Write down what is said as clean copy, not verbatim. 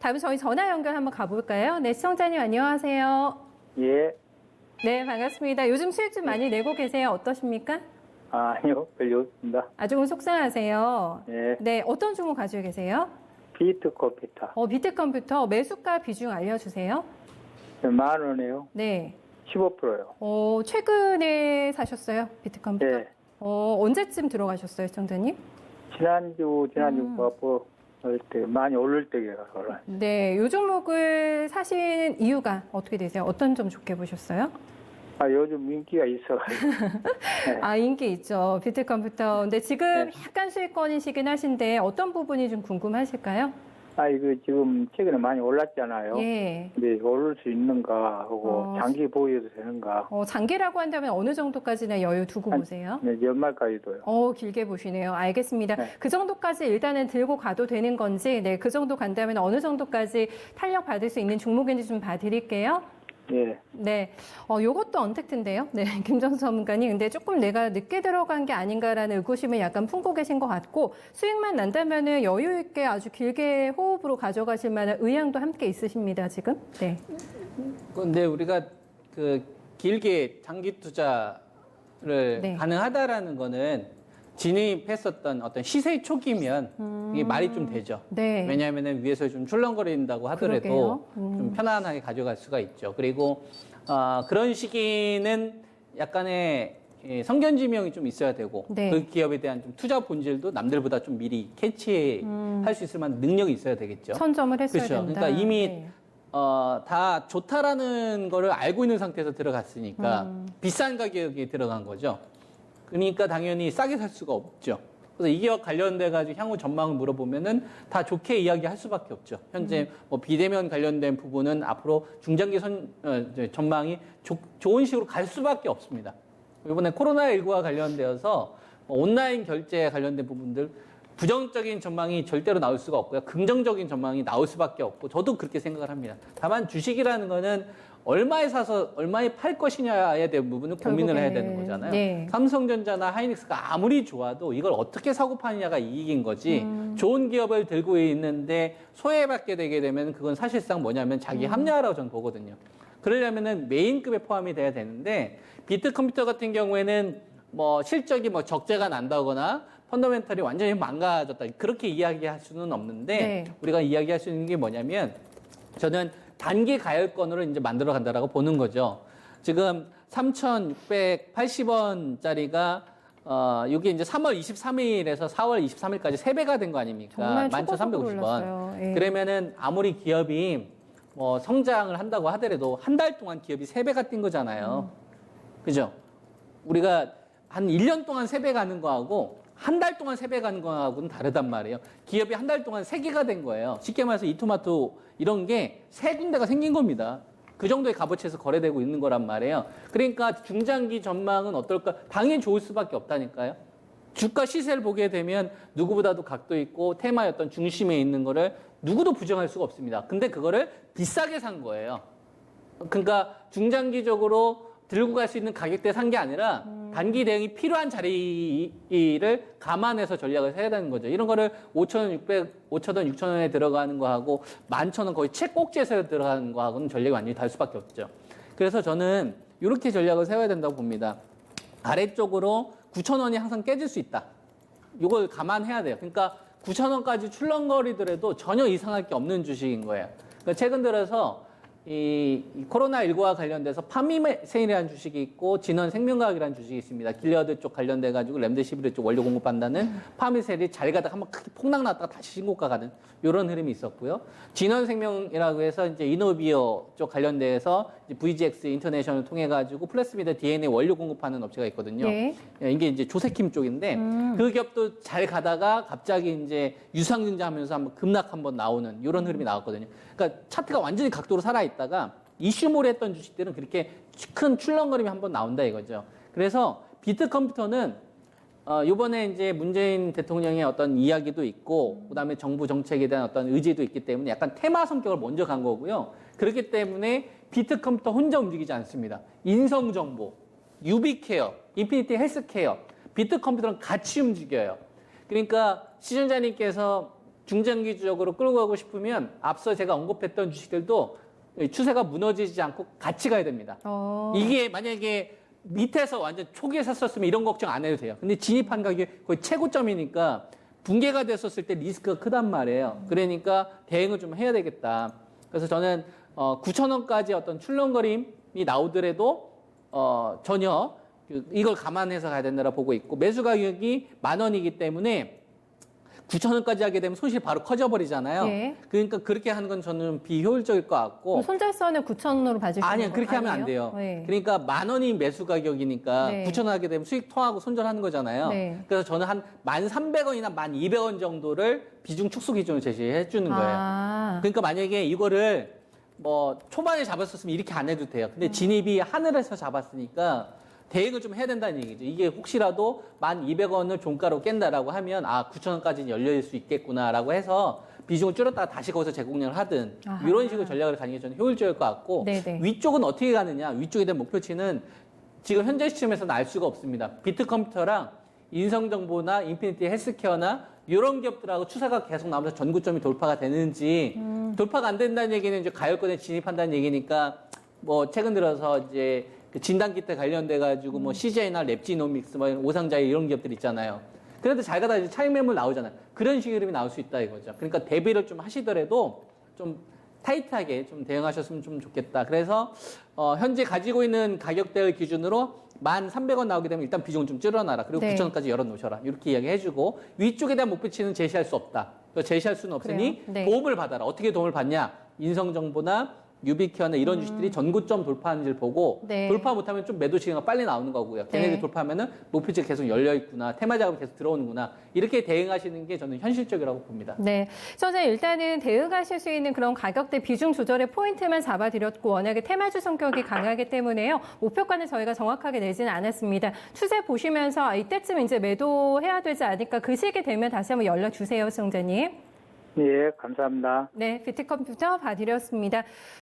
다음 저희 전화 연결 한번 가볼까요? 네, 시청자님 안녕하세요. 예. 네, 반갑습니다. 요즘 수익 좀 많이 내고 계세요? 어떠십니까? 아니요, 별로 없습니다. 아, 조금 속상하세요. 예. 네, 어떤 종목 가지고 계세요? 비트 컴퓨터. 비트컴퓨터 매수가 비중 알려주세요. 10,000원이에요. 네. 15%요. 최근에 사셨어요? 비트컴퓨터? 예. 언제쯤 들어가셨어요, 시청자님? 지난주 때 많이 오를 때가 네, 요 종목을 사신 이유가 어떻게 되세요? 어떤 점 좋게 보셨어요? 요즘 인기가 있어가지고. 네. 아, 인기 있죠. 비트컴퓨터. 근데 지금 네. 약간 수익권이시긴 하신데 어떤 부분이 좀 궁금하실까요? 이거 지금 최근에 많이 올랐잖아요. 예. 근데 오를 수 있는가 하고 장기 보유도 되는가. 장기라고 한다면 어느 정도까지나 여유 두고 보세요? 네, 연말까지도요. 길게 보시네요. 알겠습니다. 네. 그 정도까지 일단은 들고 가도 되는 건지, 네, 그 정도 간다면 어느 정도까지 탄력 받을 수 있는 종목인지 좀 봐드릴게요. 예. 네, 요것도 언택트인데요. 네, 김정수 전문가님. 근데 조금 내가 늦게 들어간 게 아닌가라는 의구심을 약간 품고 계신 것 같고, 수익만 난다면은 여유 있게 아주 길게 호흡으로 가져가실 만한 의향도 함께 있으십니다, 지금. 네. 근데 우리가 길게 장기 투자를 네. 가능하다라는 거는 진입했었던 어떤 시세 초기면 이게 말이 좀 되죠. 네. 왜냐하면 위에서 좀 출렁거린다고 하더라도 좀 편안하게 가져갈 수가 있죠. 그리고 그런 시기는 약간의 성견지명이 좀 있어야 되고 네. 그 기업에 대한 좀 투자 본질도 남들보다 좀 미리 캐치할 수 있을 만한 능력이 있어야 되겠죠. 선점을 했어야 그렇죠. 된다. 그러니까 이미 네. 다 좋다라는 거를 알고 있는 상태에서 들어갔으니까 비싼 가격에 들어간 거죠. 그러니까 당연히 싸게 살 수가 없죠. 그래서 이 기업 관련돼 가지고 향후 전망을 물어보면은 다 좋게 이야기할 수밖에 없죠. 현재 뭐 비대면 관련된 부분은 앞으로 중장기 전망이 좋은 식으로 갈 수밖에 없습니다. 이번에 코로나19와 관련되어서 온라인 결제 관련된 부분들 부정적인 전망이 절대로 나올 수가 없고요. 긍정적인 전망이 나올 수밖에 없고 저도 그렇게 생각을 합니다. 다만 주식이라는 거는 얼마에 사서 얼마에 팔 것이냐에 대한 부분은 고민을 해야 되는 거잖아요. 네. 삼성전자나 하이닉스가 아무리 좋아도 이걸 어떻게 사고 파느냐가 이익인 거지 좋은 기업을 들고 있는데 소외받게 되게 되면 그건 사실상 뭐냐면 자기 합리화라고 저는 보거든요. 그러려면은 메인급에 포함이 돼야 되는데 비트컴퓨터 같은 경우에는 뭐 실적이 뭐 적재가 난다거나 펀더멘털이 완전히 망가졌다 그렇게 이야기할 수는 없는데 네. 우리가 이야기할 수 있는 게 뭐냐면 저는 단기 가열권으로 이제 만들어 간다라고 보는 거죠. 지금 3,680원짜리가 이게 이제 3월 23일에서 4월 23일까지 3배가 된 거 아닙니까? 정말 11,350원. 예. 그러면은 아무리 기업이 뭐 성장을 한다고 하더라도 한 달 동안 기업이 3배가 뛴 거잖아요. 그죠? 우리가 한 1년 동안 3배 가는 거하고 한 달 동안 3배 가는 거하고는 다르단 말이에요. 기업이 한 달 동안 3개가 된 거예요. 쉽게 말해서 이토마토 이런 게 3군데가 생긴 겁니다. 그 정도의 값어치에서 거래되고 있는 거란 말이에요. 그러니까 중장기 전망은 어떨까? 당연히 좋을 수밖에 없다니까요. 주가 시세를 보게 되면 누구보다도 각도 있고 테마였던 중심에 있는 거를 누구도 부정할 수가 없습니다. 근데 그거를 비싸게 산 거예요. 그러니까 중장기적으로 들고 갈 수 있는 가격대에 산 게 아니라 단기 대응이 필요한 자리를 감안해서 전략을 해야 되는 거죠. 이런 거를 5,600원, 6,000원에 들어가는 거하고 11,000원 거의 최꼭지에서 들어가는 거하고는 전략이 완전히 다를 수밖에 없죠. 그래서 저는 이렇게 전략을 세워야 된다고 봅니다. 아래쪽으로 9,000원이 항상 깨질 수 있다. 이걸 감안해야 돼요. 그러니까 9,000원까지 출렁거리더라도 전혀 이상할 게 없는 주식인 거예요. 그러니까 최근 들어서 이 코로나19와 관련돼서 파미세일이라는 주식이 있고 진원생명과학이라는 주식이 있습니다. 길리어드 쪽 관련돼가지고 렘데시비르 쪽 원료 공급한다는 파미세일이 잘 가다가 한번 크게 폭락 났다가 다시 신고가 가는 이런 흐름이 있었고요. 진원생명이라고 해서 이제 이노비어 쪽 관련돼서 이제 VGX 인터내셔널을 통해가지고 플래스미드 DNA 원료 공급하는 업체가 있거든요. 예. 이게 이제 조세킴 쪽인데 그 기업도 잘 가다가 갑자기 이제 유상증자하면서 한번 급락 한번 나오는 이런 흐름이 나왔거든요. 그러니까 차트가 완전히 각도로 살아있다가 이슈몰이 했던 주식들은 그렇게 큰 출렁거림이 한번 나온다 이거죠. 그래서 비트컴퓨터는 이번에 이제 문재인 대통령의 어떤 이야기도 있고 그다음에 정부 정책에 대한 어떤 의지도 있기 때문에 약간 테마 성격을 먼저 간 거고요. 그렇기 때문에 비트컴퓨터 혼자 움직이지 않습니다. 인성정보, 유비케어, 인피니티 헬스케어, 비트컴퓨터랑 같이 움직여요. 그러니까 시청자님께서 중장기적으로 끌고 가고 싶으면 앞서 제가 언급했던 주식들도 추세가 무너지지 않고 같이 가야 됩니다. 이게 만약에 밑에서 완전 초기에 샀었으면 이런 걱정 안 해도 돼요. 근데 진입한 가격이 거의 최고점이니까 붕괴가 됐었을 때 리스크가 크단 말이에요. 그러니까 대응을 좀 해야 되겠다. 그래서 저는 9,000원까지 어떤 출렁거림이 나오더라도 전혀 이걸 감안해서 가야 된다고 보고 있고, 매수 가격이 10,000원이기 때문에 9,000원까지 하게 되면 손실이 바로 커져버리잖아요. 예. 그러니까 그렇게 하는 건 저는 비효율적일 것 같고. 손절선을 9,000원으로 봐주시는 아니요, 거 그렇게 하면 안 아니에요? 돼요. 네. 그러니까 10,000원이 매수 가격이니까 네. 9,000원 하게 되면 수익 토하고 손절하는 거잖아요. 네. 그래서 저는 한 1,300원이나 1,200원 정도를 비중 축소 기준으로 제시해 주는 거예요. 그러니까 만약에 이거를 뭐 초반에 잡았었으면 이렇게 안 해도 돼요. 근데 진입이 하늘에서 잡았으니까 대응을 좀 해야 된다는 얘기죠. 이게 혹시라도 1,200원을 종가로 깬다라고 하면 9,000원까지는 열릴 수 있겠구나라고 해서 비중을 줄였다가 다시 거기서 재공략을 하든 아하. 이런 식으로 전략을 가는 게 저는 효율적일 것 같고, 네네. 위쪽은 어떻게 가느냐. 위쪽에 대한 목표치는 지금 현재 시점에서는 알 수가 없습니다. 비트컴퓨터랑 인성정보나 인피니티 헬스케어나 이런 기업들하고 추세가 계속 나오면서 전고점이 돌파가 되는지, 돌파가 안 된다는 얘기는 이제 가열권에 진입한다는 얘기니까 뭐 최근 들어서 이제 그 진단키트 관련돼 가지고 뭐 CJ나 랩지노믹스 뭐 오상자일 이런 기업들 있잖아요. 그런데 잘 가다 이제 차익 매물 나오잖아요. 그런 식의 흐름이 나올 수 있다 이거죠. 그러니까 대비를 좀 하시더라도 좀 타이트하게 좀 대응하셨으면 좀 좋겠다. 그래서 현재 가지고 있는 가격대를 기준으로 1,300원 나오게 되면 일단 비중을 좀 줄여놔라. 그리고 네. 9,000원까지 열어놓으셔라. 이렇게 이야기해주고, 위쪽에 대한 목표치는 제시할 수 없다. 제시할 수는 없으니 그래요? 네. 도움을 받아라. 어떻게 도움을 받냐? 인성정보나 유비케어나 이런 주식들이 전고점 돌파하는지를 보고, 네. 돌파 못하면 좀 매도 시기가 빨리 나오는 거고요. 걔네들이 네. 돌파하면은 목표치가 계속 열려 있구나, 테마 자금이 계속 들어오는구나, 이렇게 대응하시는 게 저는 현실적이라고 봅니다. 네, 선생님 일단은 대응하실 수 있는 그런 가격대 비중 조절의 포인트만 잡아드렸고, 워낙에 테마주 성격이 강하기 때문에요. 목표가는 저희가 정확하게 내지는 않았습니다. 추세 보시면서 이때쯤 이제 매도해야 되지 않을까, 그 시기 되면 다시 한번 연락 주세요, 시청자님. 예, 감사합니다. 네, 비트컴퓨터 봐드렸습니다.